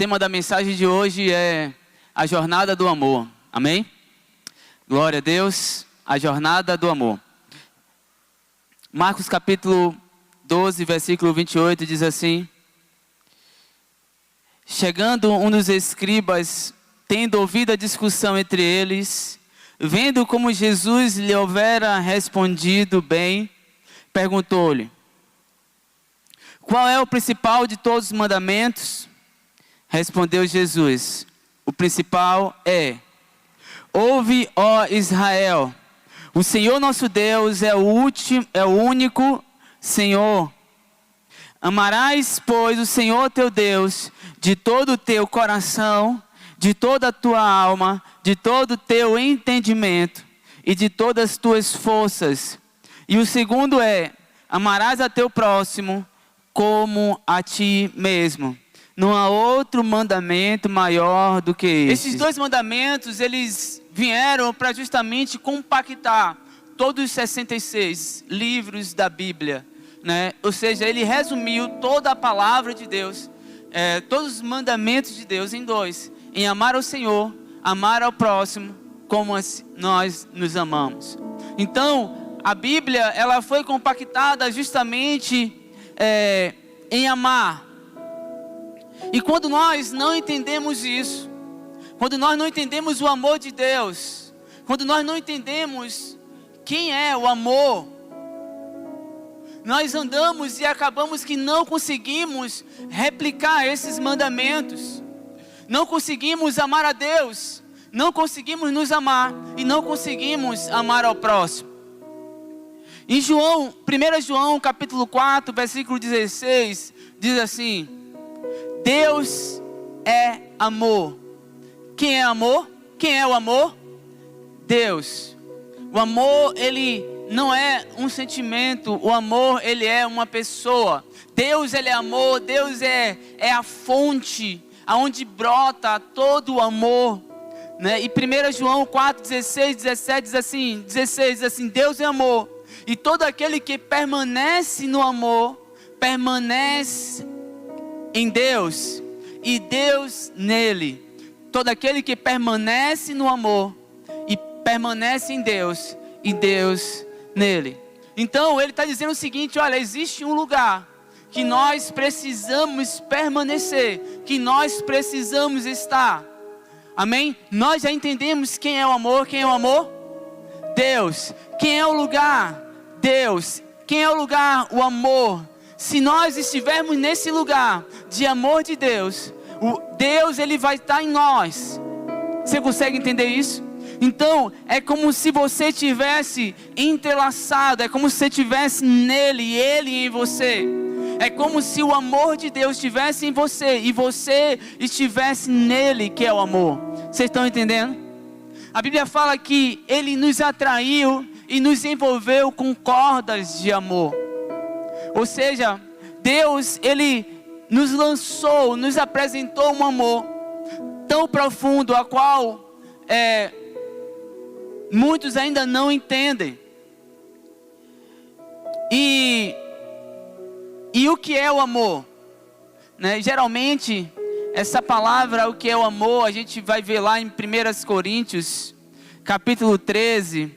tema da mensagem de hoje é a jornada do amor. Amém? Glória a Deus, a jornada do amor. Marcos capítulo 12, versículo 28 diz assim: chegando um dos escribas, tendo ouvido a discussão entre eles, vendo como Jesus lhe houvera respondido bem, perguntou-lhe: qual é o principal de todos os mandamentos? Respondeu Jesus: o principal é: ouve, ó Israel, o Senhor nosso Deus é o único Senhor. Amarás, pois, o Senhor teu Deus de todo o teu coração, de toda a tua alma, de todo o teu entendimento e de todas as tuas forças. E o segundo é: amarás a teu próximo como a ti mesmo. Não há outro mandamento maior do que esse. Esses dois mandamentos, eles vieram para justamente compactar todos os 66 livros da Bíblia, né? Ou seja, ele resumiu toda a palavra de Deus, todos os mandamentos de Deus em dois: em amar ao Senhor, amar ao próximo, como nós nos amamos. Então, a Bíblia, ela foi compactada justamente em amar. E quando nós não entendemos isso, quando nós não entendemos o amor de Deus, quando nós não entendemos quem é o amor, nós andamos e acabamos que não conseguimos replicar esses mandamentos, não conseguimos amar a Deus, não conseguimos nos amar e não conseguimos amar ao próximo. Em 1 João capítulo 4, versículo 16, diz assim: Deus é amor. Quem é amor? Quem é o amor? Deus. O amor, ele não é um sentimento. O amor, ele é uma pessoa. Deus, ele é amor. Deus é a fonte aonde brota todo o amor, né? E 1 João 4, 16, 17 diz assim, 16 diz assim: Deus é amor, e todo aquele que permanece no amor permanece em Deus e Deus nele. Todo aquele que permanece no amor e permanece em Deus e Deus nele. Então ele está dizendo o seguinte: olha, existe um lugar que nós precisamos permanecer, que nós precisamos estar. Amém? Nós já entendemos quem é o amor. Quem é o amor? Deus. Quem é o lugar? Deus. Quem é o lugar? O amor. Se nós estivermos nesse lugar de amor de Deus, o Deus, ele vai estar em nós. Você consegue entender isso? Então, é como se você estivesse entrelaçado, é como se você estivesse nele e ele em você. É como se o amor de Deus estivesse em você e você estivesse nele, que é o amor. Vocês estão entendendo? A Bíblia fala que ele nos atraiu e nos envolveu com cordas de amor. Ou seja, Deus, ele nos lançou, nos apresentou um amor tão profundo, a qual muitos ainda não entendem. E o que é o amor? Né? Geralmente, essa palavra, o que é o amor, a gente vai ver lá em 1 Coríntios, capítulo 13.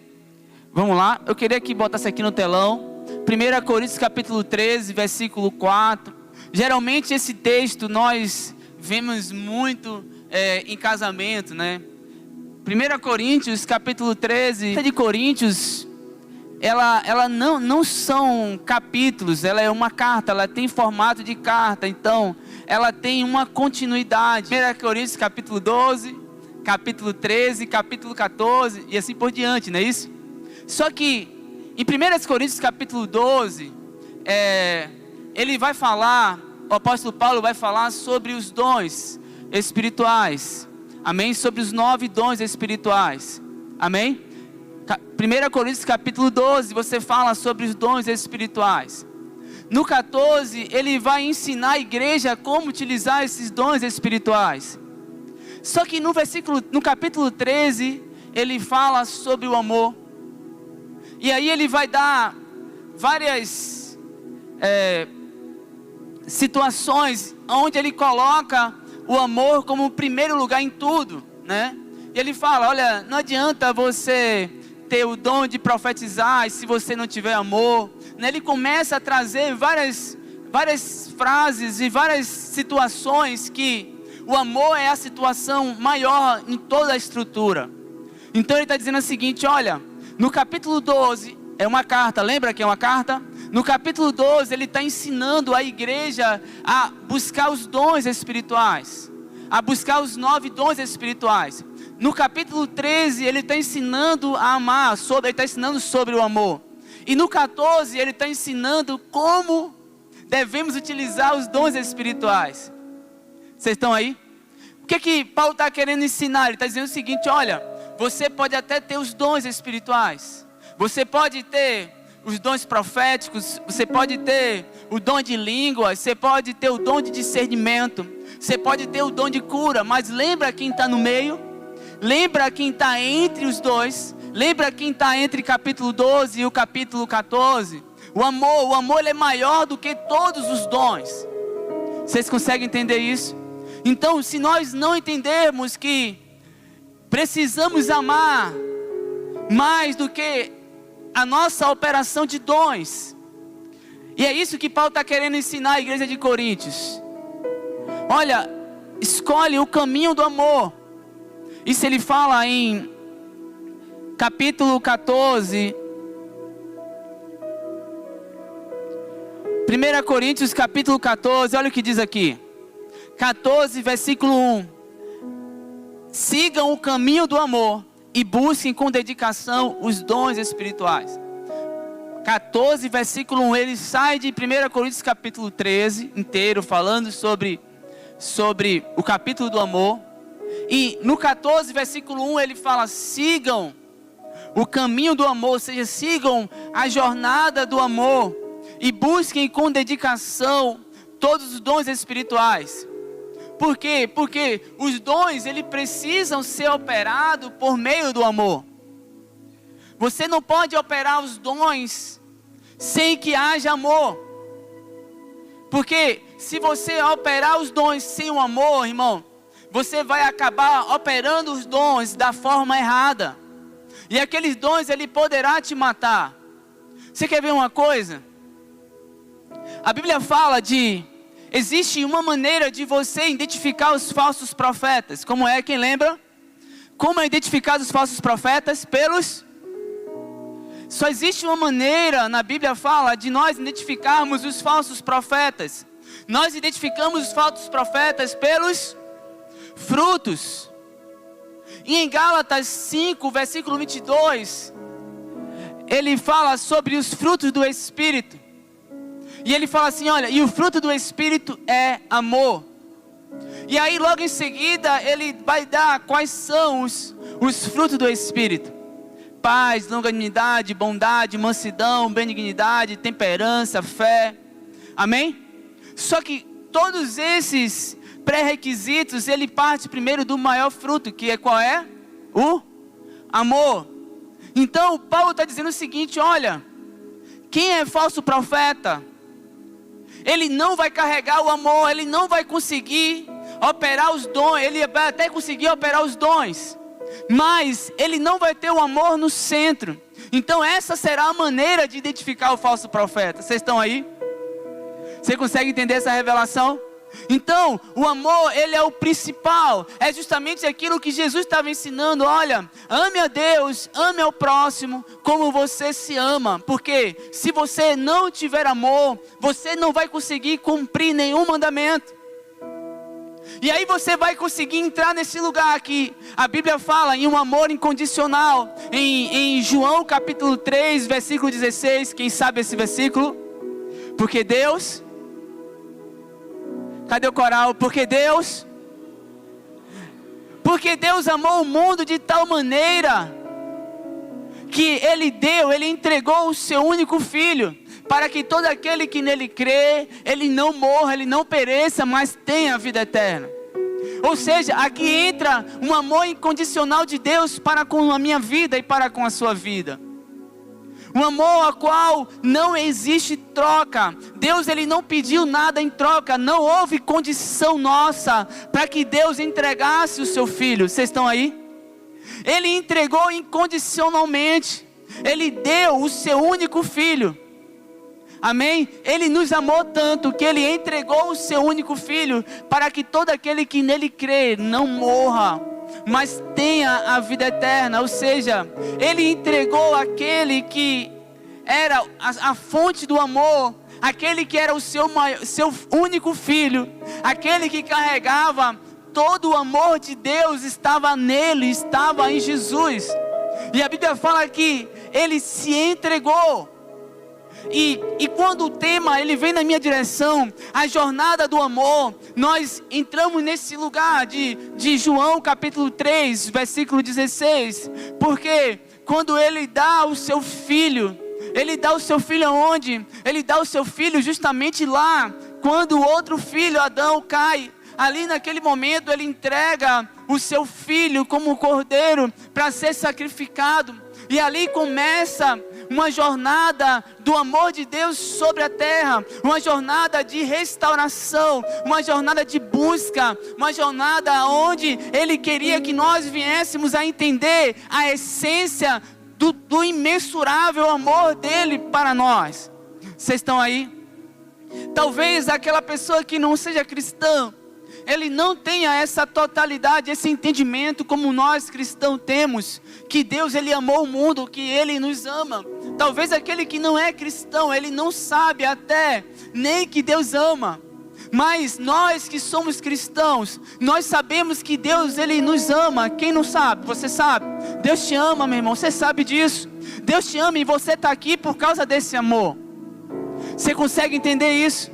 Vamos lá, eu queria que botasse aqui no telão. 1 Coríntios capítulo 13, versículo 4. Geralmente esse texto nós vemos muito em casamento, né? 1 Coríntios capítulo 13. De Coríntios, ela não são capítulos, ela é uma carta, ela tem formato de carta, então ela tem uma continuidade. 1 Coríntios capítulo 12, capítulo 13, capítulo 14 e assim por diante, não é isso? Só que em 1 Coríntios capítulo 12, ele vai falar, o apóstolo Paulo vai falar sobre os dons espirituais, amém? Sobre os 9 dons espirituais, amém? 1 Coríntios capítulo 12, você fala sobre os dons espirituais. No 14, ele vai ensinar a igreja como utilizar esses dons espirituais. Só que no capítulo 13, ele fala sobre o amor. E aí ele vai dar várias situações onde ele coloca o amor como primeiro lugar em tudo, né? E ele fala, olha, não adianta você ter o dom de profetizar se você não tiver amor, né? Ele começa a trazer várias frases e várias situações que o amor é a situação maior em toda a estrutura. Então ele está dizendo o seguinte, olha, no capítulo 12, é uma carta, lembra que é uma carta? No capítulo 12 ele está ensinando a igreja a buscar os dons espirituais, a buscar os 9 dons espirituais. No capítulo 13 ele está ensinando a amar, ele está ensinando sobre o amor. E no 14 ele está ensinando como devemos utilizar os dons espirituais. Vocês estão aí? O que Paulo está querendo ensinar? Ele está dizendo o seguinte, olha, você pode até ter os dons espirituais, você pode ter os dons proféticos, você pode ter o dom de línguas, você pode ter o dom de discernimento, você pode ter o dom de cura, mas lembra quem está no meio? Lembra quem está entre os dois? Lembra quem está entre capítulo 12 e o capítulo 14? O amor ele é maior do que todos os dons. Vocês conseguem entender isso? Então, se nós não entendermos que precisamos amar mais do que a nossa operação de dons, e é isso que Paulo está querendo ensinar à igreja de Coríntios. Olha, escolhe o caminho do amor. Isso ele fala em capítulo 14, 1 Coríntios capítulo 14, olha o que diz aqui, 14 versículo 1, sigam o caminho do amor e busquem com dedicação os dons espirituais. 14 versículo 1, ele sai de 1 Coríntios capítulo 13 inteiro, falando sobre o capítulo do amor, e no 14 versículo 1 ele fala, sigam o caminho do amor, ou seja, sigam a jornada do amor e busquem com dedicação todos os dons espirituais. Por quê? Porque os dons, eles precisam ser operados por meio do amor. Você não pode operar os dons sem que haja amor. Porque se você operar os dons sem o amor, irmão, você vai acabar operando os dons da forma errada. E aqueles dons, ele poderá te matar. Você quer ver uma coisa? A Bíblia fala existe uma maneira de você identificar os falsos profetas. Como é? Quem lembra? Como é identificar os falsos profetas? Só existe uma maneira, na Bíblia fala, de nós identificarmos os falsos profetas. Nós identificamos os falsos profetas pelos frutos. E em Gálatas 5, versículo 22, ele fala sobre os frutos do Espírito. E ele fala assim, olha, e o fruto do Espírito é amor. E aí logo em seguida, ele vai dar quais são os frutos do Espírito. Paz, longanimidade, bondade, mansidão, benignidade, temperança, fé. Amém? Só que todos esses pré-requisitos, ele parte primeiro do maior fruto, que é qual é? O amor. Então, Paulo está dizendo o seguinte, olha, quem é falso profeta, ele não vai carregar o amor, ele não vai conseguir operar os dons, ele vai até conseguir operar os dons, mas ele não vai ter o amor no centro. Então essa será a maneira de identificar o falso profeta. Vocês estão aí? Você consegue entender essa revelação? Então, o amor, ele é o principal. É justamente aquilo que Jesus estava ensinando. Olha, ame a Deus, ame ao próximo como você se ama. Porque se você não tiver amor, você não vai conseguir cumprir nenhum mandamento. E aí você vai conseguir entrar nesse lugar que a Bíblia fala em um amor incondicional. Em João capítulo 3, versículo 16. Quem sabe esse versículo? Porque Deus... Cadê o coral? Porque Deus amou o mundo de tal maneira que Ele entregou o seu único Filho, para que todo aquele que nele crê, ele não morra, ele não pereça, mas tenha a vida eterna. Ou seja, aqui entra um amor incondicional de Deus para com a minha vida e para com a sua vida. Um amor a qual não existe troca. Deus, Ele não pediu nada em troca. Não houve condição nossa para que Deus entregasse o seu Filho. Vocês estão aí? Ele entregou incondicionalmente. Ele deu o seu único Filho. Amém? Ele nos amou tanto que Ele entregou o seu único Filho para que todo aquele que nele crê não morra, mas tenha a vida eterna. Ou seja, Ele entregou aquele que era a fonte do amor, aquele que era o seu único Filho, aquele que carregava todo o amor de Deus, estava nele, estava em Jesus. E a Bíblia fala que Ele se entregou. E quando o tema ele vem na minha direção, a jornada do amor, nós entramos nesse lugar de João capítulo 3, versículo 16. Porque quando Ele dá o seu Filho, Ele dá o seu Filho aonde? Ele dá o seu Filho justamente lá, quando o outro filho, Adão, cai. Ali naquele momento Ele entrega o seu Filho como cordeiro para ser sacrificado. E ali começa uma jornada do amor de Deus sobre a terra, uma jornada de restauração, uma jornada de busca, uma jornada onde Ele queria que nós viéssemos a entender a essência do imensurável amor dEle para nós. Vocês estão aí? Talvez aquela pessoa que não seja cristã, ele não tenha essa totalidade, esse entendimento como nós cristãos temos, que Deus Ele amou o mundo, que Ele nos ama. Talvez aquele que não é cristão, ele não sabe até nem que Deus ama. Mas nós que somos cristãos, nós sabemos que Deus Ele nos ama. Quem não sabe? Você sabe. Deus te ama, meu irmão, você sabe disso. Deus te ama e você está aqui por causa desse amor. Você consegue entender isso?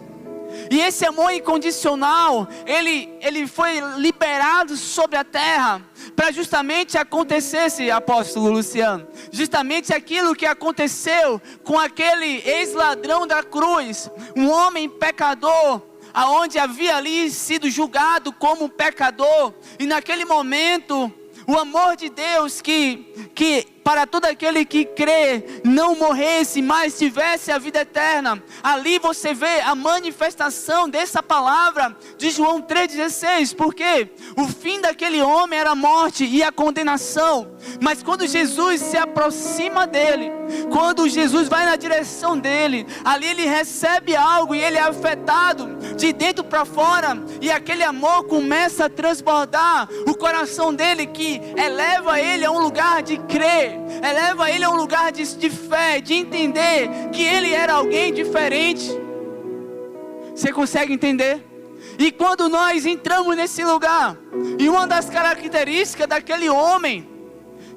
E esse amor incondicional, ele foi liberado sobre a terra, para justamente acontecesse, apóstolo Luciano, justamente aquilo que aconteceu com aquele ex-ladrão da cruz, um homem pecador, aonde havia ali sido julgado como pecador, e naquele momento, o amor de Deus que para todo aquele que crê, não morresse, mas tivesse a vida eterna. Ali você vê a manifestação dessa palavra de João 3,16, porque o fim daquele homem era a morte e a condenação. Mas quando Jesus se aproxima dele, quando Jesus vai na direção dele, ali ele recebe algo e ele é afetado de dentro para fora, e aquele amor começa a transbordar o coração dele, que eleva ele a um lugar de crer, eleva ele a um lugar de fé, de entender que ele era alguém diferente. Você consegue entender? E quando nós entramos nesse lugar, e uma das características daquele homem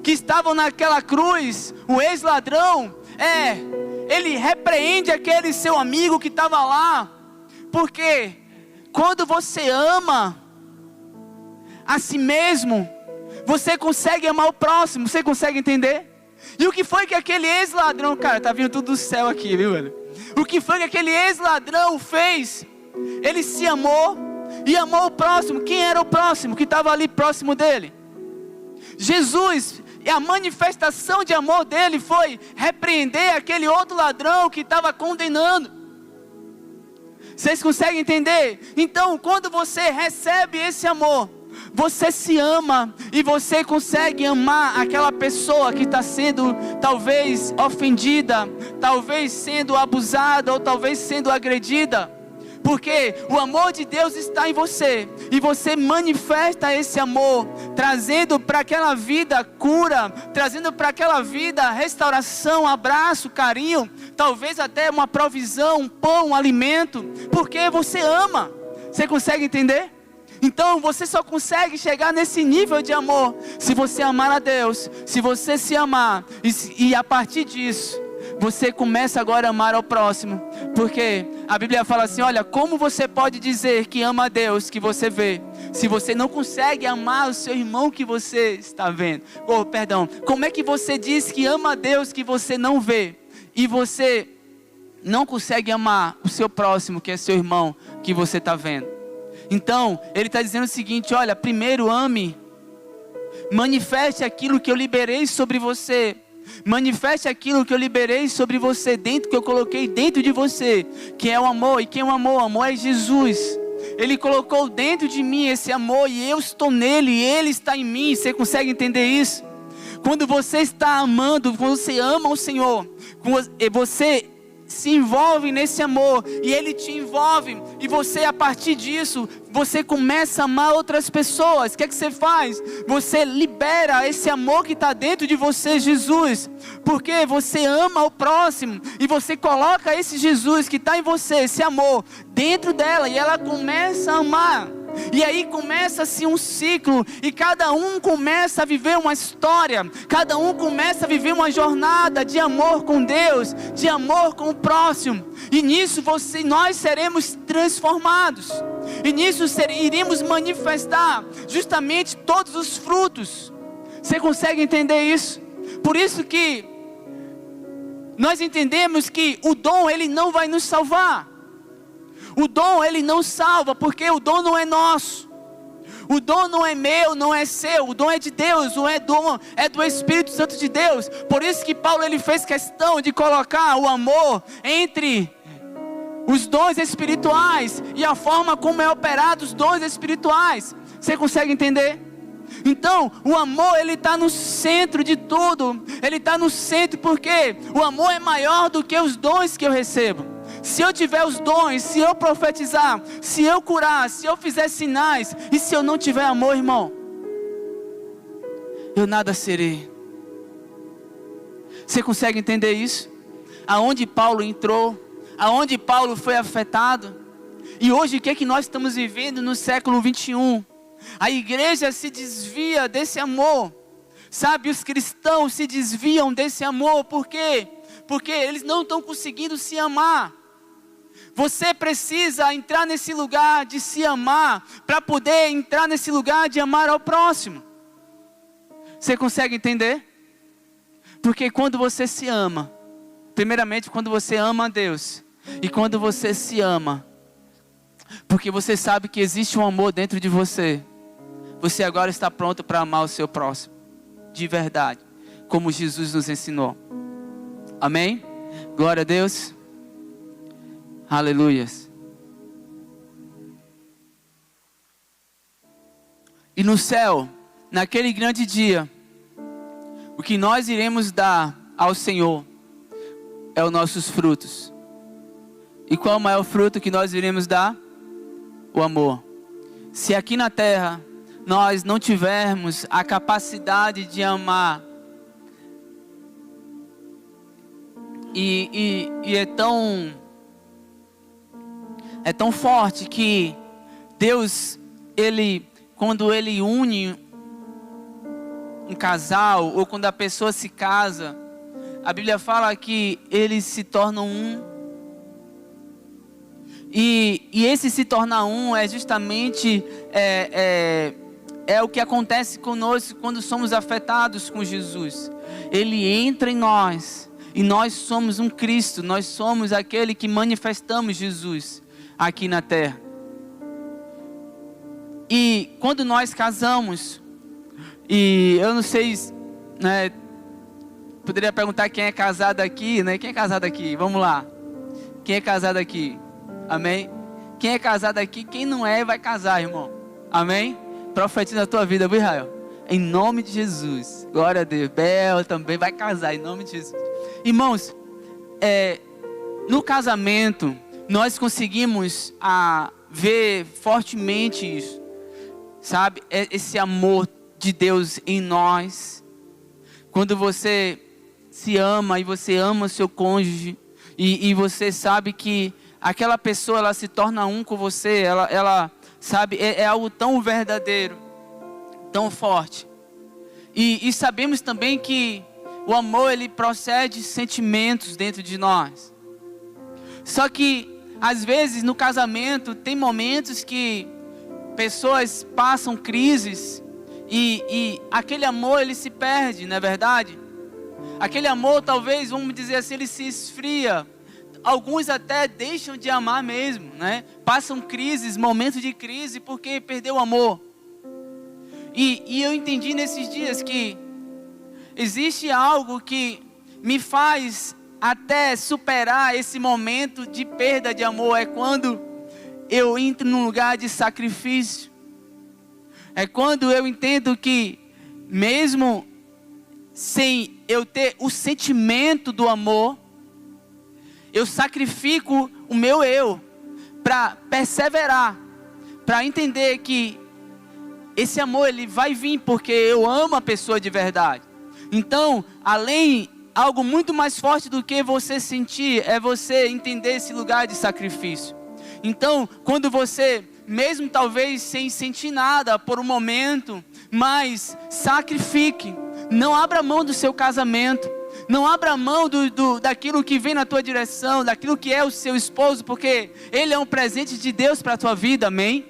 que estava naquela cruz, o ex-ladrão, ele repreende aquele seu amigo que estava lá, porque quando você ama a si mesmo, você consegue amar o próximo. Você consegue entender? E o que foi que aquele ex-ladrão, cara, tá vindo tudo do céu aqui, viu, velho? O que foi que aquele ex-ladrão fez? Ele se amou e amou o próximo. Quem era o próximo que estava ali próximo dele? Jesus. E a manifestação de amor dele foi repreender aquele outro ladrão que estava condenando. Vocês conseguem entender? Então, quando você recebe esse amor, você se ama e você consegue amar aquela pessoa que está sendo talvez ofendida, talvez sendo abusada ou talvez sendo agredida. Porque o amor de Deus está em você, e você manifesta esse amor, trazendo para aquela vida cura, trazendo para aquela vida restauração, abraço, carinho, talvez até uma provisão, um pão, um alimento, porque você ama. Você consegue entender? Então você só consegue chegar nesse nível de amor se você amar a Deus, se você se amar, e a partir disso você começa agora a amar ao próximo. Porque a Bíblia fala assim, olha, como você pode dizer que ama a Deus que você vê, se você não consegue amar o seu irmão que você está vendo? Como é que você diz que ama a Deus que você não vê, e você não consegue amar o seu próximo, que é seu irmão, que você está vendo? Então, ele está dizendo o seguinte, olha, primeiro ame, manifeste aquilo que eu liberei sobre você, Manifeste aquilo que eu liberei sobre você, dentro que eu coloquei dentro de você, que é o amor. E quem é o amor? O amor é Jesus. Ele colocou dentro de mim esse amor e eu estou nele e ele está em mim. Você consegue entender isso? Quando você está amando, quando você ama o Senhor, você se envolve nesse amor e Ele te envolve, e você, a partir disso, você começa a amar outras pessoas. O que é que você faz? Você libera esse amor que está dentro de você, Jesus, porque você ama o próximo e você coloca esse Jesus que está em você, esse amor, dentro dela, e ela começa a amar. E aí começa-se um ciclo, e cada um começa a viver uma história, cada um começa a viver uma jornada de amor com Deus, de amor com o próximo, e nisso nós seremos transformados, e nisso iremos manifestar justamente todos os frutos. Você consegue entender isso? Por isso que nós entendemos que o dom, ele não vai nos salvar. O dom, ele não salva, porque o dom não é nosso. O dom não é meu, não é seu. O dom é de Deus, o dom é do Espírito Santo de Deus. Por isso que Paulo, ele fez questão de colocar o amor entre os dons espirituais e a forma como é operado os dons espirituais. Você consegue entender? Então, o amor, ele está no centro de tudo. Ele está no centro porque o amor é maior do que os dons que eu recebo. Se eu tiver os dons, se eu profetizar, se eu curar, se eu fizer sinais, e se eu não tiver amor, irmão, eu nada serei. Você consegue entender isso? Aonde Paulo entrou, aonde Paulo foi afetado, e hoje o que é que nós estamos vivendo no século 21? A igreja se desvia desse amor, sabe? Os cristãos se desviam desse amor, por quê? Porque eles não estão conseguindo se amar. Você precisa entrar nesse lugar de se amar, para poder entrar nesse lugar de amar ao próximo. Você consegue entender? Porque quando você se ama, primeiramente quando você ama a Deus, e quando você se ama, porque você sabe que existe um amor dentro de você, você agora está pronto para amar o seu próximo, de verdade, como Jesus nos ensinou. Amém? Glória a Deus. Aleluias. E no céu, naquele grande dia, o que nós iremos dar ao Senhor é os nossos frutos. E qual é o maior fruto que nós iremos dar? O amor. Se aqui na terra nós não tivermos a capacidade de amar, e é tão forte que Deus, quando Ele une um casal, ou quando a pessoa se casa, a Bíblia fala que eles se tornam um. E esse se tornar um é justamente o que acontece conosco quando somos afetados com Jesus. Ele entra em nós e nós somos um Cristo, nós somos aquele que manifestamos Jesus aqui na terra. E quando nós casamos, e eu não sei, né, poderia perguntar quem é casado aqui, né? Quem é casado aqui? Vamos lá. Quem é casado aqui? Amém? Quem é casado aqui, quem não é, vai casar, irmão. Amém? Profetiza na tua vida, viu, Israel? Em nome de Jesus. Glória a Deus. Bel também vai casar, em nome de Jesus. Irmãos, no casamento, nós conseguimos ver fortemente isso, sabe? Esse amor de Deus em nós. Quando você se ama e você ama o seu cônjuge, e você sabe que aquela pessoa, ela se torna um com você, ela sabe, é algo tão verdadeiro, tão forte. E sabemos também que o amor, ele procede de sentimentos dentro de nós. Só que às vezes no casamento tem momentos que pessoas passam crises e aquele amor, ele se perde, não é verdade? Aquele amor, talvez, vamos dizer assim, ele se esfria. Alguns até deixam de amar mesmo, né? Passam crises, momentos de crise, porque perdeu o amor. E eu entendi nesses dias que existe algo que me faz até superar esse momento de perda de amor. É quando eu entro num lugar de sacrifício. É quando eu entendo que, mesmo sem eu ter o sentimento do amor, eu sacrifico o meu eu para perseverar, para entender que esse amor ele vai vir porque eu amo a pessoa de verdade. Então, algo muito mais forte do que você sentir é você entender esse lugar de sacrifício. Então, quando você, mesmo talvez sem sentir nada por um momento, mas sacrifique, não abra mão do seu casamento, não abra mão daquilo que vem na tua direção, daquilo que é o seu esposo, porque ele é um presente de Deus para a tua vida, amém?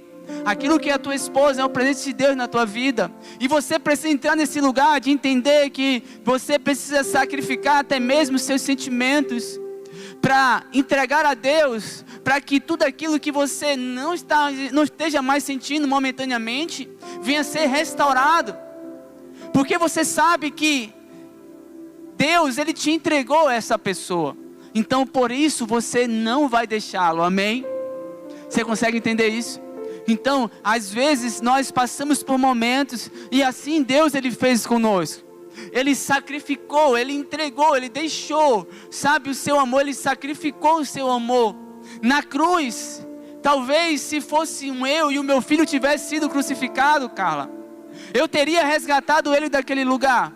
Aquilo que é a tua esposa é um presente de Deus na tua vida, e você precisa entrar nesse lugar de entender que você precisa sacrificar até mesmo seus sentimentos, para entregar a Deus, para que tudo aquilo que você não esteja mais sentindo momentaneamente, venha a ser restaurado, porque você sabe que Deus, Ele te entregou essa pessoa, então por isso você não vai deixá-lo, amém? Você consegue entender isso? Então, às vezes nós passamos por momentos, e assim Deus Ele fez conosco. Ele sacrificou, Ele entregou, Ele deixou, sabe, o seu amor, Ele sacrificou o seu amor na cruz. Talvez se fosse eu e o meu filho tivesse sido crucificado, Carla, eu teria resgatado ele daquele lugar.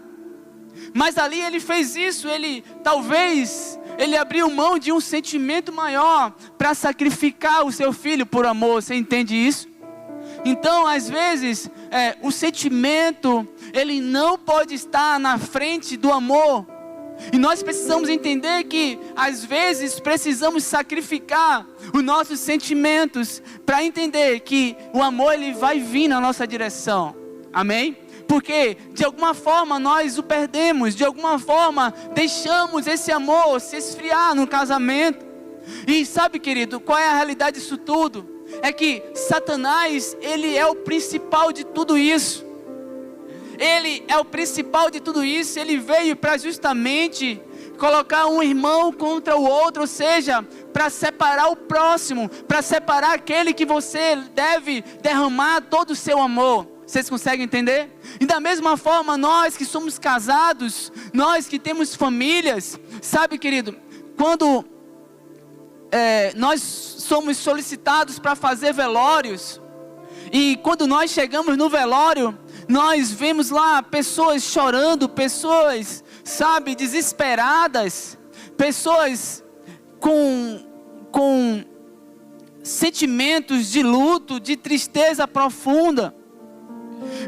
Mas ali Ele fez isso, talvez Ele abriu mão de um sentimento maior para sacrificar o seu filho por amor. Você entende isso? Então, às vezes, o sentimento, ele não pode estar na frente do amor. E nós precisamos entender que, às vezes, precisamos sacrificar os nossos sentimentos para entender que o amor ele vai vir na nossa direção. Amém? Porque, de alguma forma, nós o perdemos. De alguma forma, deixamos esse amor se esfriar no casamento. E sabe, querido, qual é a realidade disso tudo? É que Satanás, ele é o principal de tudo isso. Ele é o principal de tudo isso. Ele veio para justamente colocar um irmão contra o outro, ou seja, para separar o próximo, para separar aquele que você deve derramar todo o seu amor. Vocês conseguem entender? E da mesma forma, nós que somos casados, nós que temos famílias, sabe, querido, quando nós somos solicitados para fazer velórios, e quando nós chegamos no velório, nós vemos lá pessoas chorando, pessoas, sabe, desesperadas, pessoas com sentimentos de luto, de tristeza profunda.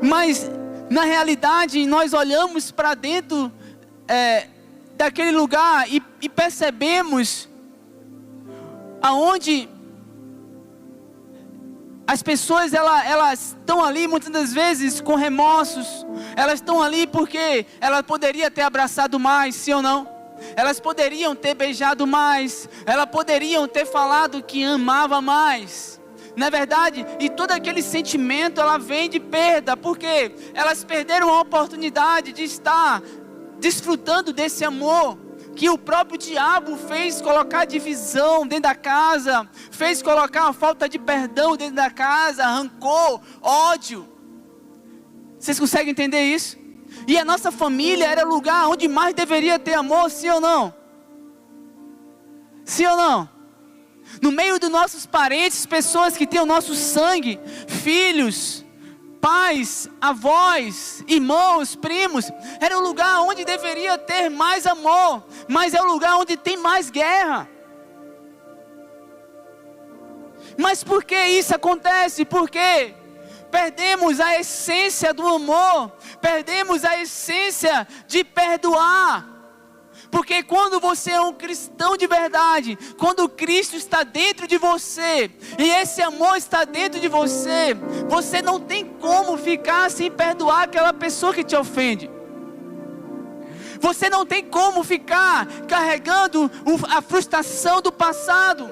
Mas na realidade nós olhamos para dentro daquele lugar e percebemos aonde as pessoas elas estão ali muitas das vezes com remorsos. Elas estão ali porque elas poderiam ter abraçado mais, sim ou não? Elas poderiam ter beijado mais, elas poderiam ter falado que amava mais. Não é verdade? E todo aquele sentimento, ela vem de perda, porque elas perderam a oportunidade de estar desfrutando desse amor, que o próprio diabo fez colocar divisão dentro da casa, fez colocar a falta de perdão dentro da casa, rancor, ódio. Vocês conseguem entender isso? E a nossa família era o lugar onde mais deveria ter amor, sim ou não? Sim ou não? No meio dos nossos parentes, pessoas que têm o nosso sangue, filhos, pais, avós, irmãos, primos, era o lugar onde deveria ter mais amor, mas é o lugar onde tem mais guerra. Mas por que isso acontece? Porque perdemos a essência do amor, perdemos a essência de perdoar. Porque quando você é um cristão de verdade, quando Cristo está dentro de você, e esse amor está dentro de você, você não tem como ficar sem perdoar aquela pessoa que te ofende. Você não tem como ficar carregando a frustração do passado,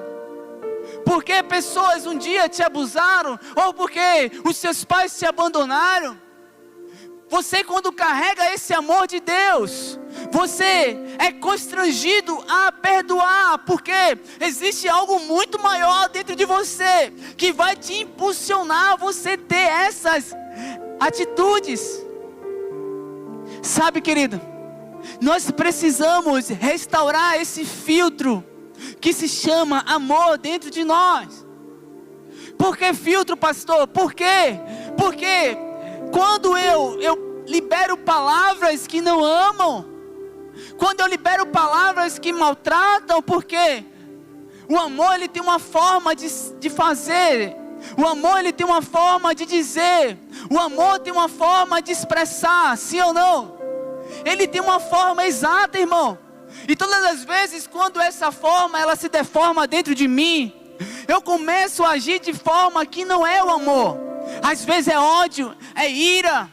porque pessoas um dia te abusaram, ou porque os seus pais te abandonaram. Você, quando carrega esse amor de Deus, você é constrangido a perdoar, porque existe algo muito maior dentro de você, que vai te impulsionar a você ter essas atitudes. Sabe, querido, nós precisamos restaurar esse filtro que se chama amor dentro de nós. Por que filtro, pastor? Por quê? Porque quando eu libero palavras que não amam, quando eu libero palavras que maltratam, porque o amor, ele tem uma forma de fazer, o amor, ele tem uma forma de dizer, o amor tem uma forma de expressar, sim ou não? Ele tem uma forma exata, irmão. E todas as vezes, quando essa forma, ela se deforma dentro de mim, eu começo a agir de forma que não é o amor. Às vezes é ódio, é ira.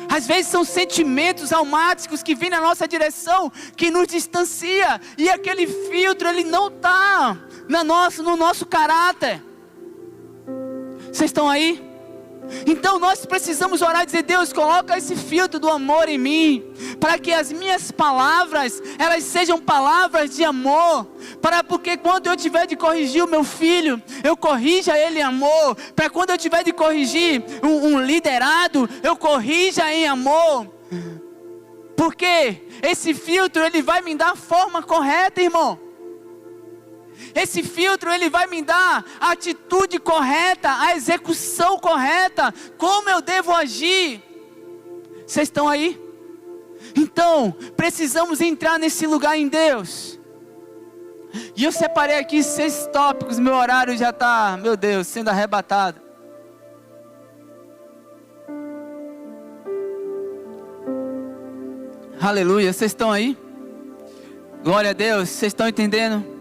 Às vezes são sentimentos almáticos que vêm na nossa direção, que nos distancia. E aquele filtro, ele não está no nosso caráter. Vocês estão aí? Então nós precisamos orar e dizer: Deus, coloca esse filtro do amor em mim, para que as minhas palavras, elas sejam palavras de amor, porque quando eu tiver de corrigir o meu filho, eu corrija ele em amor, para quando eu tiver de corrigir um liderado, eu corrija em amor, porque esse filtro, ele vai me dar a forma correta, irmão. Esse filtro, ele vai me dar a atitude correta, a execução correta, como eu devo agir. Vocês estão aí? Então, precisamos entrar nesse lugar em Deus. E eu separei aqui 6 tópicos, meu horário já está, meu Deus, sendo arrebatado. Aleluia, vocês estão aí? Glória a Deus, vocês estão entendendo?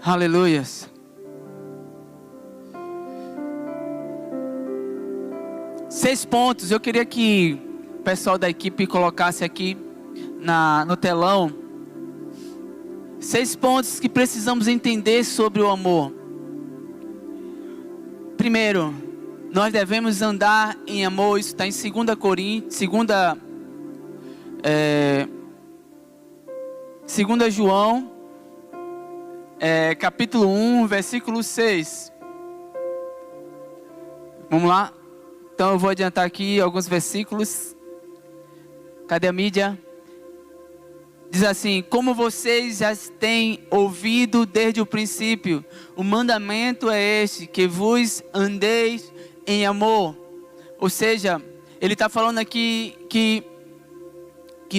Aleluias. 6 pontos. Eu queria que o pessoal da equipe colocasse aqui no telão 6 pontos que precisamos entender sobre o amor. Primeiro, nós devemos andar em amor. Isso está em 2 Coríntios, 2 João, capítulo 1, versículo 6. Vamos lá? Então eu vou adiantar aqui alguns versículos. Cadê a mídia? Diz assim: como vocês já têm ouvido desde o princípio, o mandamento é este, que vos andeis em amor. Ou seja, ele está falando aqui que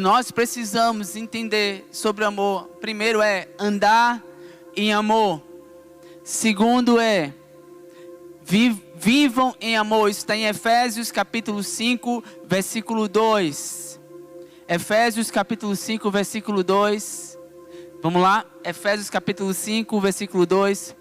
nós precisamos entender sobre o amor. Primeiro é andar em amor. Segundo é vivam em amor. Isso está em Efésios capítulo 5, versículo 2. Efésios capítulo 5, versículo 2. Vamos lá? Efésios capítulo 5, versículo 2.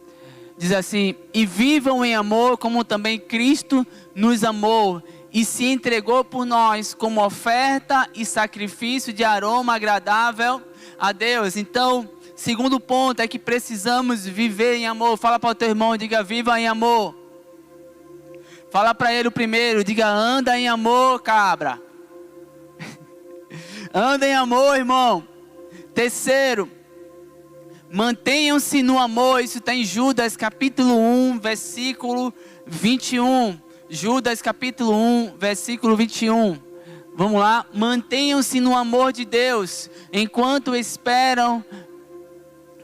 Diz assim: e vivam em amor, como também Cristo nos amou e se entregou por nós como oferta e sacrifício de aroma agradável a Deus. Então, segundo ponto é que precisamos viver em amor. Fala para o teu irmão, diga: viva em amor. Fala para ele o primeiro, diga: anda em amor, cabra. Anda em amor, irmão. Terceiro, mantenham-se no amor. Isso está em Judas capítulo 1, versículo 21. Judas capítulo 1, versículo 21. Vamos lá. Mantenham-se no amor de Deus, enquanto esperam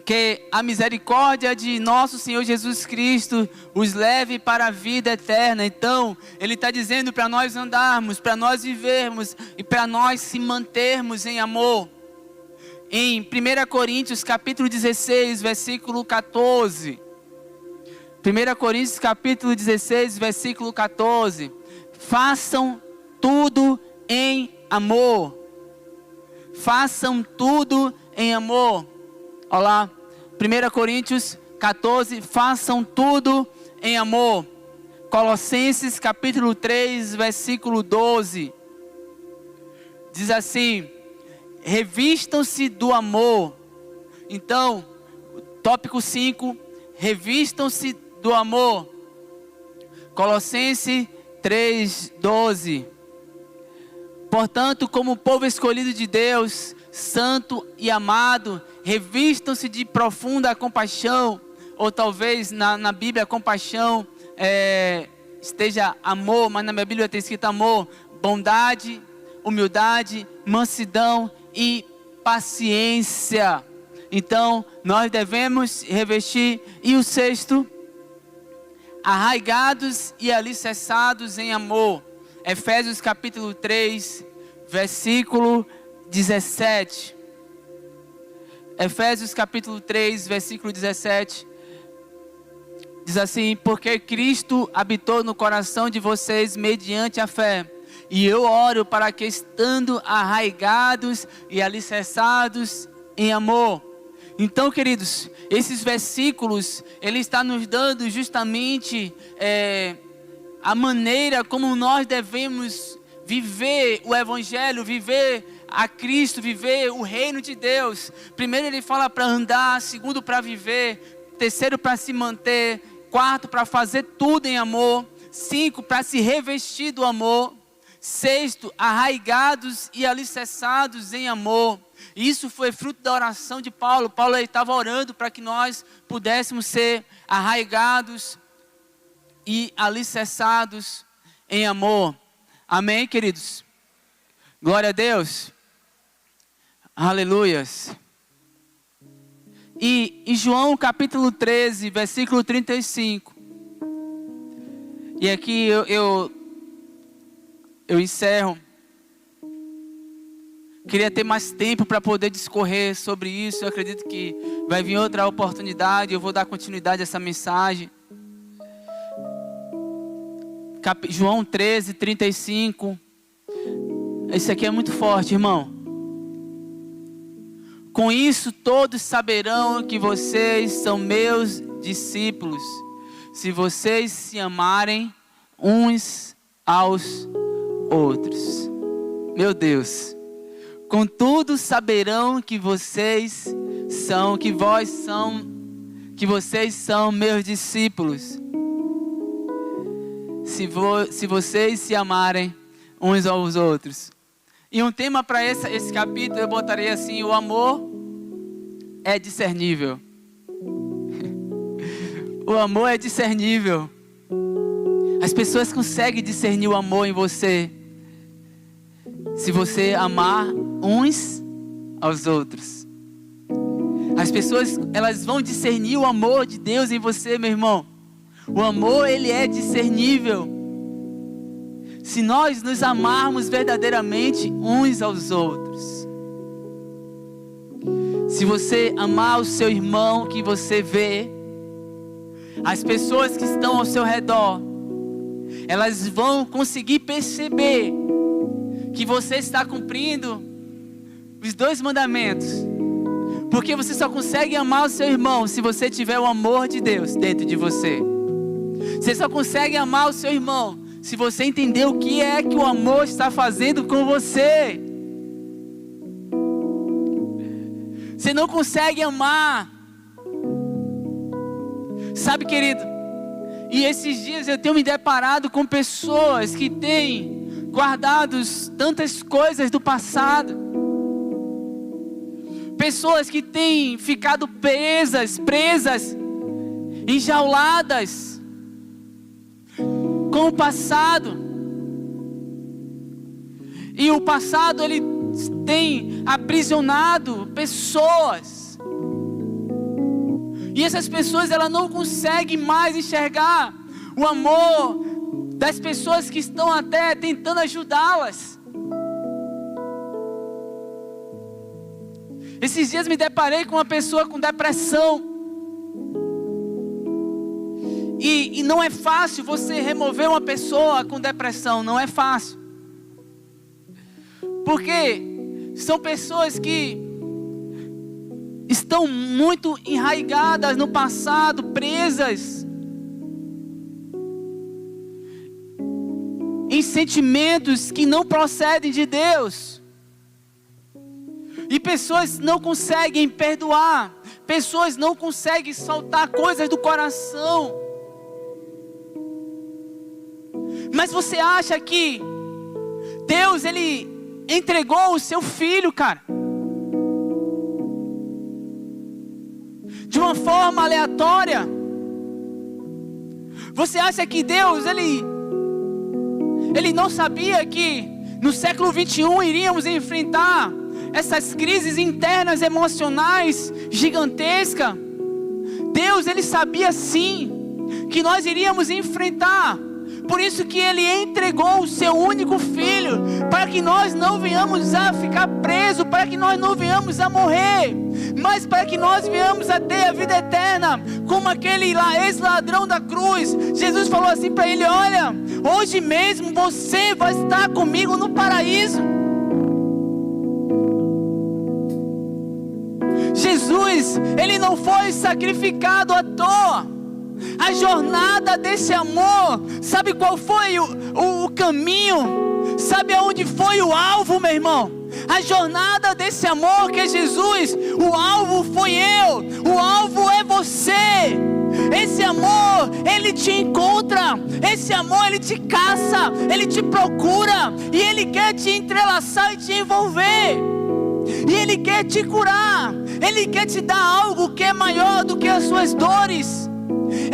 que a misericórdia de nosso Senhor Jesus Cristo os leve para a vida eterna. Então, Ele está dizendo para nós andarmos, para nós vivermos e para nós se mantermos em amor. Em 1 Coríntios capítulo 16, versículo 14. 1 Coríntios capítulo 16, versículo 14. Façam tudo em amor. Façam tudo em amor. Olha lá, 1 Coríntios 14, façam tudo em amor. Colossenses capítulo 3, versículo 12. Diz assim: revistam-se do amor. Então, tópico 5, revistam-se do amor. Colossenses 3:12. Portanto, como povo escolhido de Deus, santo e amado, revistam-se de profunda compaixão, ou talvez na Bíblia compaixão esteja amor, mas na minha Bíblia tem escrito amor, bondade, humildade, mansidão e paciência. Então, nós devemos revestir. E o sexto, arraigados e alicerçados em amor. Efésios capítulo 3, versículo 17. Efésios capítulo 3, versículo 17. Diz assim: porque Cristo habitou no coração de vocês mediante a fé. E eu oro para que, estando arraigados e alicerçados em amor. Então, queridos, esses versículos, ele está nos dando justamente a maneira como nós devemos viver o Evangelho, viver a Cristo, viver o reino de Deus. Primeiro ele fala para andar, segundo para viver, terceiro para se manter, quarto para fazer tudo em amor, cinco para se revestir do amor, sexto, arraigados e alicerçados em amor. Isso foi fruto da oração de Paulo. Paulo estava orando para que nós pudéssemos ser arraigados e alicerçados em amor. Amém, queridos? Glória a Deus. Aleluias. E em João capítulo 13, versículo 35. E aqui eu encerro. Queria ter mais tempo para poder discorrer sobre isso. Eu acredito que vai vir outra oportunidade. Eu vou dar continuidade a essa mensagem. João 13, 35. Esse aqui é muito forte, irmão. Com isso todos saberão que vocês são meus discípulos, se vocês se amarem uns aos outros. Meu Deus. Contudo saberão que vocês são meus discípulos, se vocês se amarem uns aos outros. E um tema para esse capítulo eu botaria assim: o amor é discernível. O amor é discernível. As pessoas conseguem discernir o amor em você, se você amar uns aos outros. As pessoas, elas vão discernir o amor de Deus em você, meu irmão. O amor, ele é discernível. Se nós nos amarmos verdadeiramente uns aos outros. Se você amar o seu irmão que você vê, as pessoas que estão ao seu redor, elas vão conseguir perceber que você está cumprindo os 2 mandamentos. Porque você só consegue amar o seu irmão se você tiver o amor de Deus dentro de você. Você só consegue amar o seu irmão se você entender o que é que o amor está fazendo com você. Você não consegue amar. Sabe, querido? E esses dias eu tenho me deparado com pessoas que têm guardado tantas coisas do passado. Pessoas que têm ficado presas, enjauladas com o passado. E o passado, ele tem aprisionado pessoas. E essas pessoas, elas não conseguem mais enxergar o amor das pessoas que estão até tentando ajudá-las. Esses dias me deparei com uma pessoa com depressão. E não é fácil você remover uma pessoa com depressão, não é fácil. Porque são pessoas que estão muito enraigadas no passado, presas em sentimentos que não procedem de Deus. E pessoas não conseguem perdoar, pessoas não conseguem soltar coisas do coração. Mas você acha que Deus, Ele entregou o seu filho, cara, de uma forma aleatória? Você acha que Deus, Ele não sabia que no século 21 iríamos enfrentar essas crises internas emocionais gigantescas? Deus, Ele sabia sim que nós iríamos enfrentar. Por isso que Ele entregou o seu único filho, para que nós não venhamos a ficar presos, para que nós não venhamos a morrer, mas para que nós venhamos a ter a vida eterna, como aquele ex-ladrão da cruz. Jesus falou assim para ele: olha, hoje mesmo você vai estar comigo no paraíso. Jesus, Ele não foi sacrificado à toa. A jornada desse amor, sabe qual foi o caminho? Sabe aonde foi o alvo, meu irmão? A jornada desse amor que é Jesus, o alvo foi eu, o alvo é você. Esse amor, ele te encontra, esse amor, ele te caça, ele te procura, e ele quer te entrelaçar e te envolver, e ele quer te curar, ele quer te dar algo que é maior do que as suas dores.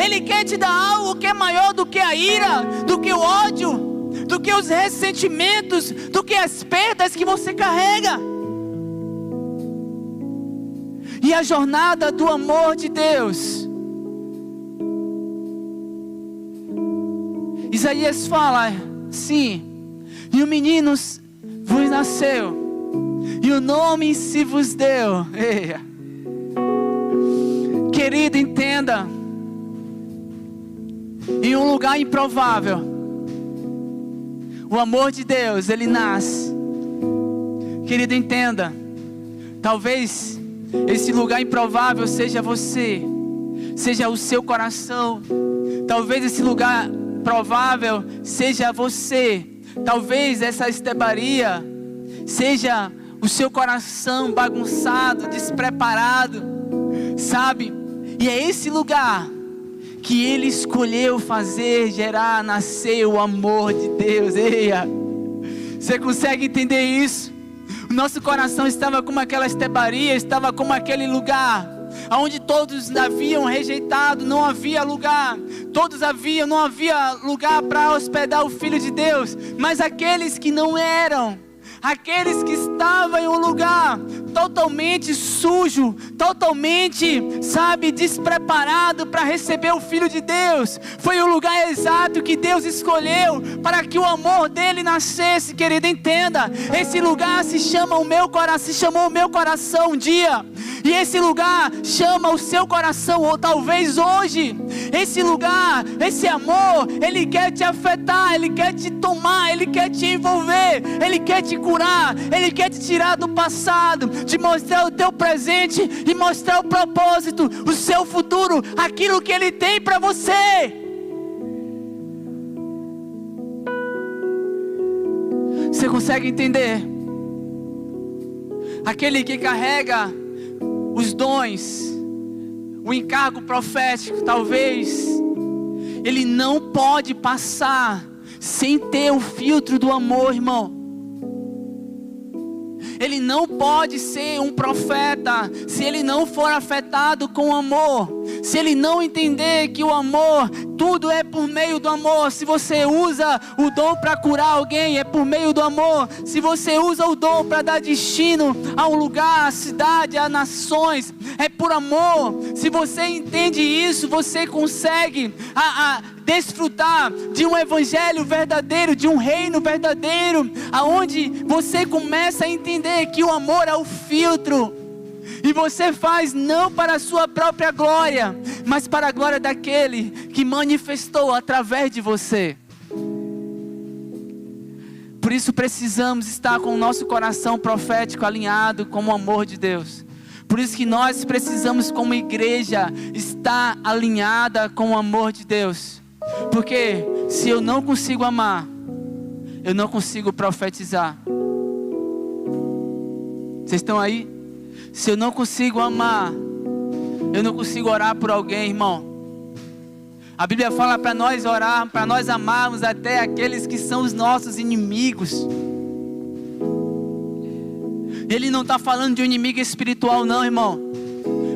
Ele quer te dar algo que é maior do que a ira, do que o ódio, do que os ressentimentos, do que as perdas que você carrega. E a jornada do amor de Deus, Isaías fala sim: e o menino vos nasceu, e o nome se vos deu. Eia. Querido, entenda, em um lugar improvável, o amor de Deus, ele nasce. Querido, entenda, talvez esse lugar improvável seja você, seja o seu coração. Talvez esse lugar provável seja você. Talvez essa estebaria seja o seu coração bagunçado, despreparado, sabe? E é esse lugar que Ele escolheu fazer, gerar, nascer o amor de Deus. Eia, você consegue entender isso? O nosso coração estava como aquela estebaria, estava como aquele lugar onde todos haviam rejeitado, não havia lugar. Não havia lugar para hospedar o Filho de Deus. Mas aqueles que não eram, aqueles que estavam em um lugar totalmente sujo, totalmente, despreparado para receber o Filho de Deus, foi o lugar exato que Deus escolheu para que o amor dele nascesse. Querido, entenda, esse lugar se chamou o meu coração um dia, e esse lugar chama o seu coração, ou talvez hoje, esse lugar, esse amor, ele quer te afetar, ele quer te tomar, ele quer te envolver, ele quer te curar, ele quer te tirar do passado, te mostrar o teu presente e mostrar o propósito, o seu futuro, aquilo que ele tem para você. Você consegue entender? Aquele que carrega os dons, o encargo profético, talvez ele não pode passar sem ter o filtro do amor, irmão. Ele não pode ser um profeta se ele não for afetado com amor, se ele não entender que o amor, tudo é por meio do amor. Se você usa o dom para curar alguém, é por meio do amor. Se você usa o dom para dar destino a um lugar, a cidade, a nações, é por amor. Se você entende isso, você consegue desfrutar de um evangelho verdadeiro, de um reino verdadeiro, aonde você começa a entender que o amor é o filtro, e você faz não para a sua própria glória, mas para a glória daquele que manifestou através de você. Por isso precisamos estar com o nosso coração profético alinhado com o amor de Deus. Por isso que nós precisamos, como igreja, estar alinhada com o amor de Deus. Porque se eu não consigo amar, eu não consigo profetizar. Vocês estão aí? Se eu não consigo amar, eu não consigo orar por alguém, irmão. A Bíblia fala para nós orar, para nós amarmos até aqueles que são os nossos inimigos. Ele não está falando de um inimigo espiritual não, irmão.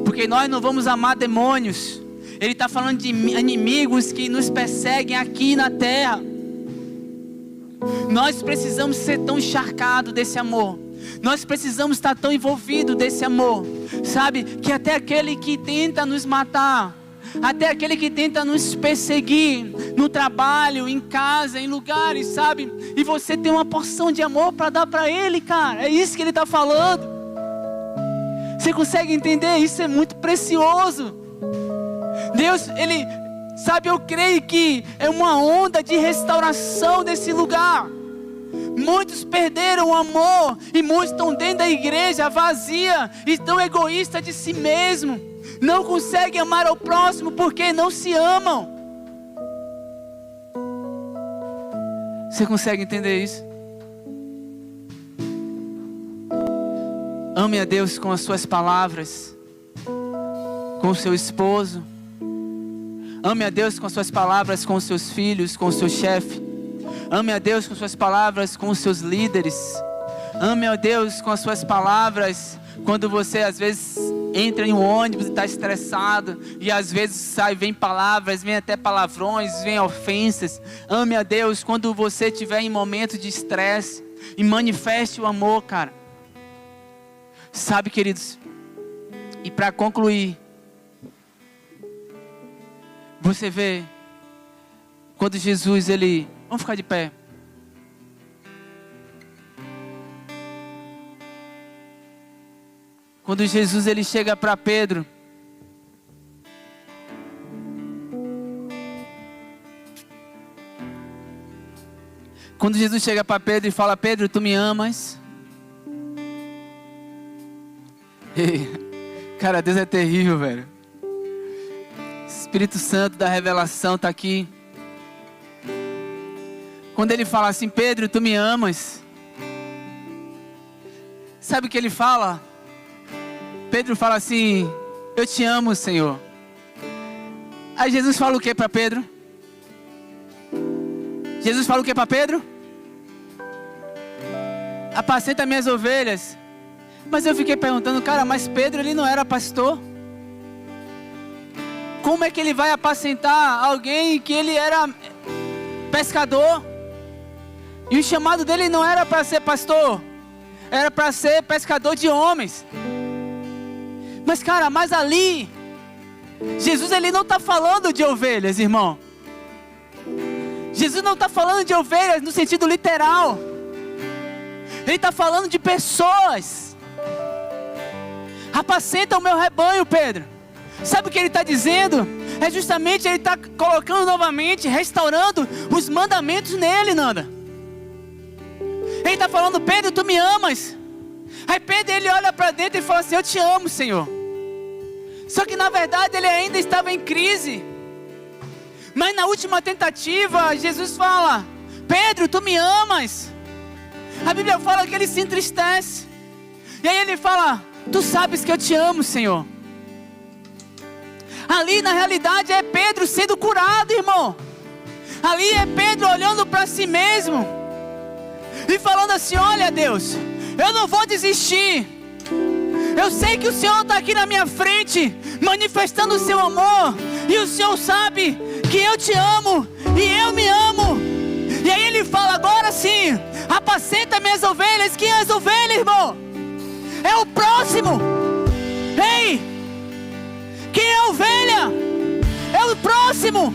Porque nós não vamos amar demônios. Ele está falando de inimigos que nos perseguem aqui na terra. Nós precisamos ser tão encharcados desse amor. Nós precisamos estar tão envolvidos desse amor. Sabe, que até aquele que tenta nos matar, até aquele que tenta nos perseguir, no trabalho, em casa, em lugares, sabe? E você tem uma porção de amor para dar para ele, cara. É isso que ele está falando. Você consegue entender? Isso é muito precioso. Deus, Ele, sabe, eu creio que é uma onda de restauração desse lugar. Muitos perderam o amor e muitos estão dentro da igreja vazia e tão egoísta de si mesmo. Não conseguem amar ao próximo porque não se amam. Você consegue entender isso? Ame a Deus com as suas palavras, com o seu esposo. Ame a Deus com as suas palavras com os seus filhos, com o seu chefe. Ame a Deus com suas palavras com os seus líderes. Ame a Deus com as suas palavras quando você às vezes entra em um ônibus e está estressado. E às vezes vem palavras, vem até palavrões, vem ofensas. Ame a Deus quando você estiver em momento de estresse. E manifeste o amor, cara. Sabe, queridos, e para concluir, você vê, quando Jesus, vamos ficar de pé. Quando Jesus, chega para Pedro. Quando Jesus chega para Pedro e fala: Pedro, tu me amas? Cara, Deus é terrível, velho. Espírito Santo da revelação está aqui. Quando ele fala assim: Pedro, tu me amas? Sabe o que ele fala? Pedro fala assim: eu te amo, Senhor. Aí Jesus fala o que para Pedro? Jesus fala o que para Pedro? Apacenta minhas ovelhas. Mas eu fiquei perguntando, cara, mas Pedro, ele não era pastor? Como é que ele vai apacentar alguém que ele era pescador? E o chamado dele não era para ser pastor, era para ser pescador de homens. Mas cara, mas ali, Jesus, ele não está falando de ovelhas, irmão. Jesus não está falando de ovelhas no sentido literal. Ele está falando de pessoas. Apacenta o meu rebanho, Pedro. Sabe o que ele está dizendo? É justamente, ele está colocando novamente, restaurando os mandamentos nele, Nanda. Ele está falando: Pedro, tu me amas? Aí Pedro, ele olha para dentro e fala assim: eu te amo, Senhor. Só que na verdade ele ainda estava em crise. Mas na última tentativa, Jesus fala: Pedro, tu me amas? A Bíblia fala que ele se entristece. E aí ele fala: tu sabes que eu te amo, Senhor. Ali na realidade é Pedro sendo curado, irmão. Ali é Pedro olhando para si mesmo e falando assim: olha, Deus, eu não vou desistir. Eu sei que o Senhor está aqui na minha frente, manifestando o seu amor. E o Senhor sabe que eu te amo e eu me amo. E aí ele fala: agora sim, apacenta minhas ovelhas. Quem é as ovelhas, irmão? É o próximo. Ei, quem é a ovelha? É o próximo.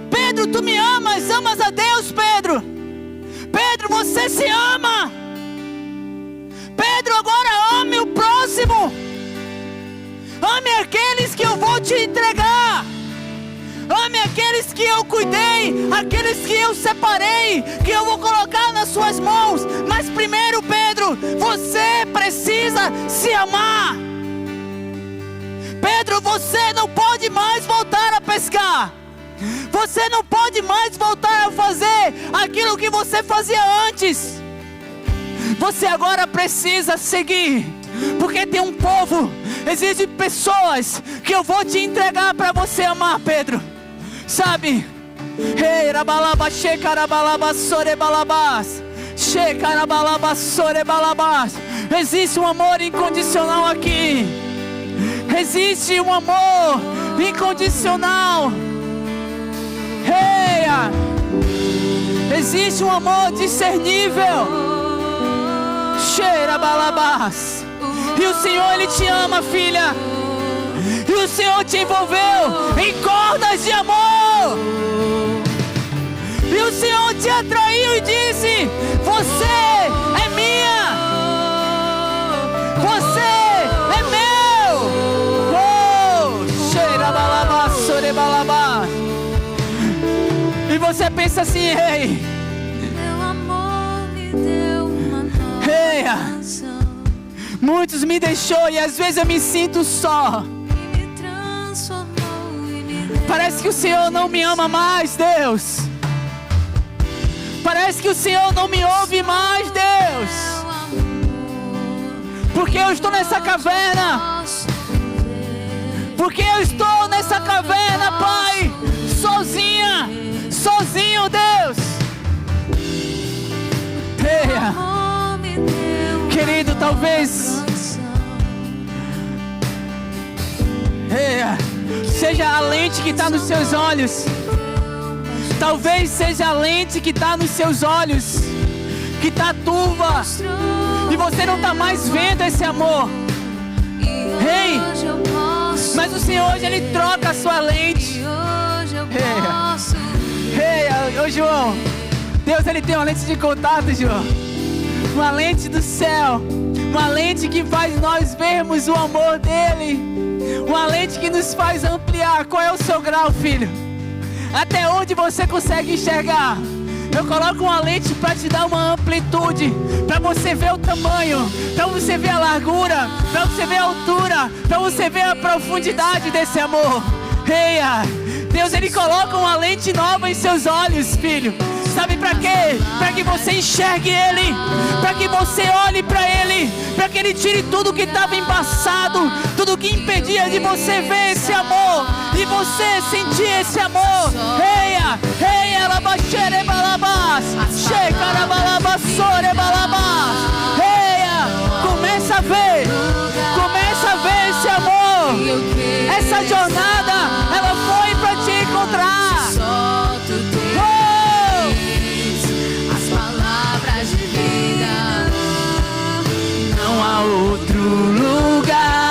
Pedro, tu me amas? Amas a Deus, Pedro? Pedro, você se ama? Pedro, agora ame o próximo. Ame aqueles que eu vou te entregar. Ame aqueles que eu cuidei, aqueles que eu separei, que eu vou colocar nas suas mãos. Mas primeiro, Pedro, você precisa se amar. Pedro, você não pode mais voltar a pescar. Você não pode mais voltar a fazer aquilo que você fazia antes. Você agora precisa seguir, porque tem um povo, existem pessoas que eu vou te entregar para você amar, Pedro. Sabe? Ei, rabalaba, shekarabalaba, sorebalabas. Shekarabalaba, sorebalabas. Existe um amor incondicional aqui. Existe um amor incondicional. Ei, existe um amor discernível. Shekarabalabas. E o Senhor, Ele te ama, filha. E o Senhor te envolveu em cordas de amor. E o Senhor te atraiu e disse: você é minha. Você é meu. Oh, xerabalabá, sorebalabá. E você pensa assim: ei, Teu amor me deu uma nova canção. Muitos me deixou e às vezes eu me sinto só. Parece que o Senhor não me ama mais, Deus. Parece que o Senhor não me ouve mais, Deus. Porque eu estou nessa caverna. Porque eu estou nessa caverna, Pai. Sozinha. Sozinho, Deus. Eia. Querido, talvez seja a lente que está nos seus olhos. Talvez seja a lente que está nos seus olhos, que está turva, e você não está mais vendo esse amor. Ei, mas o Senhor hoje Ele troca a sua lente. Ei, João, Deus Ele tem uma lente de contato, João. Uma lente do céu, uma lente que faz nós vermos o amor dEle, uma lente que nos faz ampliar. Qual é o seu grau, filho? Até onde você consegue enxergar? Eu coloco uma lente para te dar uma amplitude, para você ver o tamanho, para você ver a largura, para você ver a altura, para você ver a profundidade desse amor. Eia, Deus Ele coloca uma lente nova em seus olhos, filho. Sabe para quê? Para que você enxergue Ele, para que você olhe para Ele, para que Ele tire tudo que estava embaçado, tudo que impedia de você ver esse amor e você sentir esse amor. Eia, eia, labaxere balabás, xecarabalabás, sorebalabás. Eia, começa a ver esse amor. Essa jornada, ela foi para te encontrar. Não há outro lugar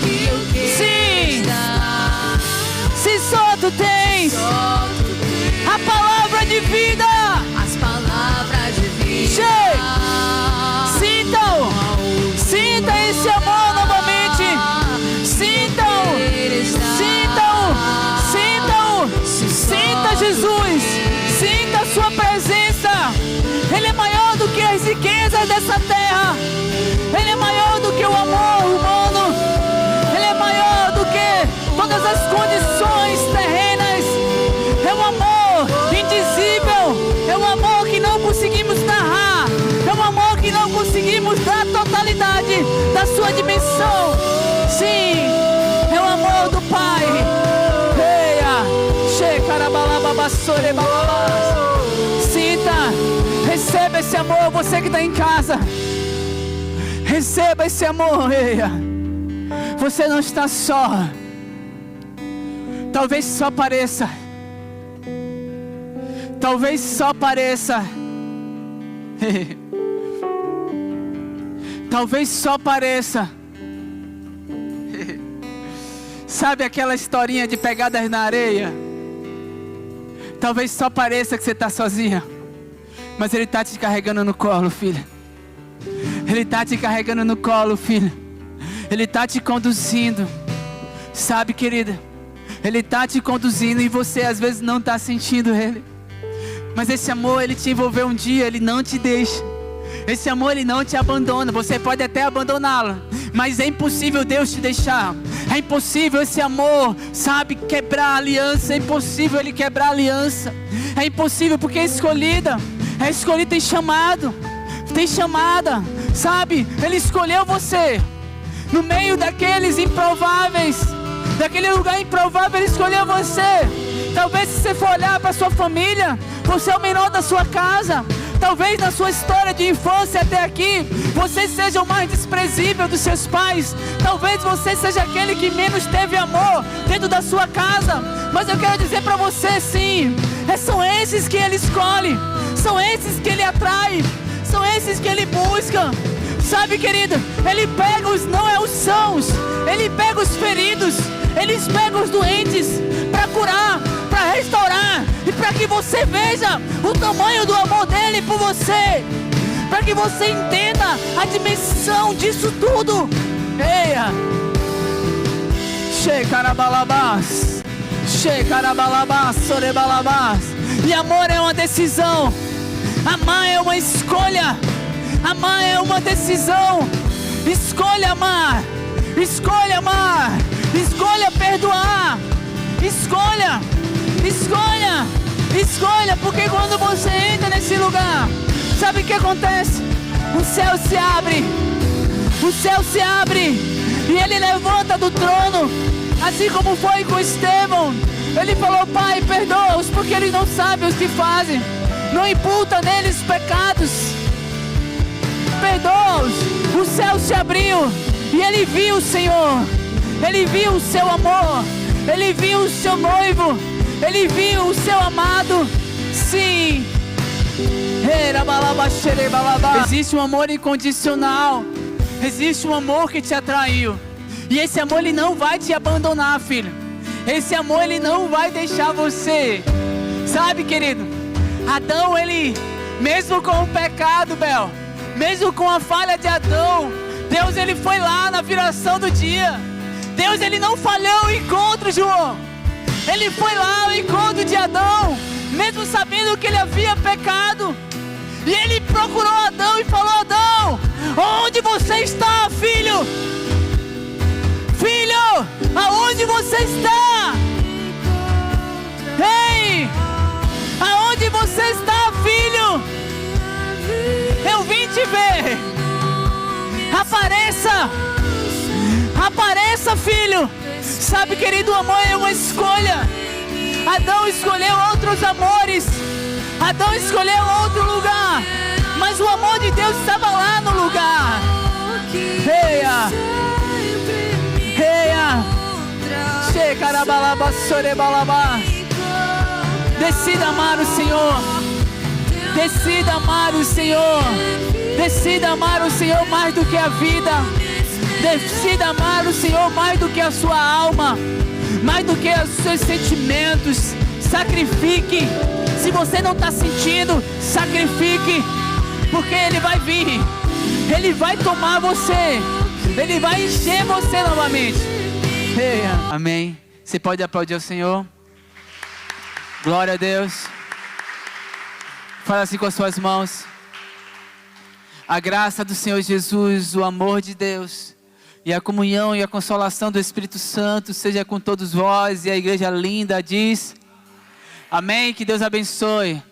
que eu queira estar. Se só tu tens a palavra de vida, as palavras de vida. Sintam esse amor novamente. Sinta Jesus. Sinta a sua presença. Ele é maior do que as riquezas dessa terra. Ele é maior do que o amor humano. Ele é maior do que todas as condições terrenas. É um amor indizível. É um amor que não conseguimos narrar. É um amor que não conseguimos dar a totalidade da sua dimensão. Sim, é o amor do Pai. Sinta, receba esse amor. Você que está em casa, receba esse amor. Eia. Você não está só. Talvez só pareça. Talvez só pareça. Talvez só pareça. Sabe aquela historinha de pegadas na areia? Talvez só pareça que você está sozinha, mas Ele está te carregando no colo, filha. Ele está te carregando no colo, filha. Ele está te conduzindo. Sabe, querida? Ele está te conduzindo e você às vezes não está sentindo Ele. Mas esse amor, Ele te envolveu um dia, Ele não te deixa. Esse amor, Ele não te abandona. Você pode até abandoná-lo, mas é impossível Deus te deixar. É impossível esse amor, sabe, quebrar a aliança. É impossível Ele quebrar a aliança. É impossível porque é escolhida. É escolhida, tem chamado. Tem chamada, sabe? Ele escolheu você no meio daqueles improváveis. Daquele lugar improvável Ele escolheu você. Talvez se você for olhar para sua família, você é o menor da sua casa. Talvez na sua história de infância até aqui, você seja o mais desprezível dos seus pais. Talvez você seja aquele que menos teve amor dentro da sua casa. Mas eu quero dizer para você, sim, são esses que Ele escolhe, são esses que Ele atrai, são esses que Ele busca. Sabe, querido, Ele pega os não é os sãos, Ele pega os feridos, Ele pega os doentes para curar, para restaurar, e para que você veja o tamanho do amor dele por você, para que você entenda a dimensão disso tudo. Eia, Shekarabalabás, Shekarabalabás, Sorebalabás. E amor é uma decisão, amar é uma escolha, amar é uma decisão. Escolha amar, escolha amar, escolha perdoar, escolha, escolha, escolha, porque quando você entra nesse lugar, sabe o que acontece? O céu se abre, o céu se abre, e Ele levanta do trono, assim como foi com Estevão. Ele falou: Pai, perdoa-os, porque eles não sabem o que fazem, não imputa neles pecados, perdoa-os. O céu se abriu, e Ele viu o Senhor, Ele viu o seu amor, Ele viu o seu noivo, Ele viu o seu amado. Sim. Existe um amor incondicional, existe um amor que te atraiu, e esse amor Ele não vai te abandonar, filho. Esse amor Ele não vai deixar você. Sabe, querido, Adão, ele, mesmo com o pecado, Bel, mesmo com a falha de Adão, Deus, Ele foi lá na viração do dia. Deus, Ele não falhou o encontro, João. Ele foi lá ao encontro de Adão, mesmo sabendo que ele havia pecado. E Ele procurou Adão e falou: Adão, onde você está, filho? Filho, aonde você está? Ei, aonde você está, filho? Eu vim te ver. Apareça, apareça, filho. Sabe, querido, o amor é uma escolha. Adão escolheu outros amores, Adão escolheu outro lugar, mas o amor de Deus estava lá no lugar. Reia, reia, Shekarabalaba, Sorebalaba. Decida amar o Senhor, decida amar o Senhor, decida amar o Senhor mais do que a vida, decida amar o Senhor mais do que a sua alma, mais do que os seus sentimentos. Sacrifique. Se você não está sentindo, sacrifique, porque Ele vai vir, Ele vai tomar você, Ele vai encher você novamente. Amém. Você pode aplaudir ao Senhor? Glória a Deus. Fala assim com as suas mãos: a graça do Senhor Jesus, o amor de Deus e a comunhão e a consolação do Espírito Santo seja com todos vós. E a igreja linda diz amém. Que Deus abençoe.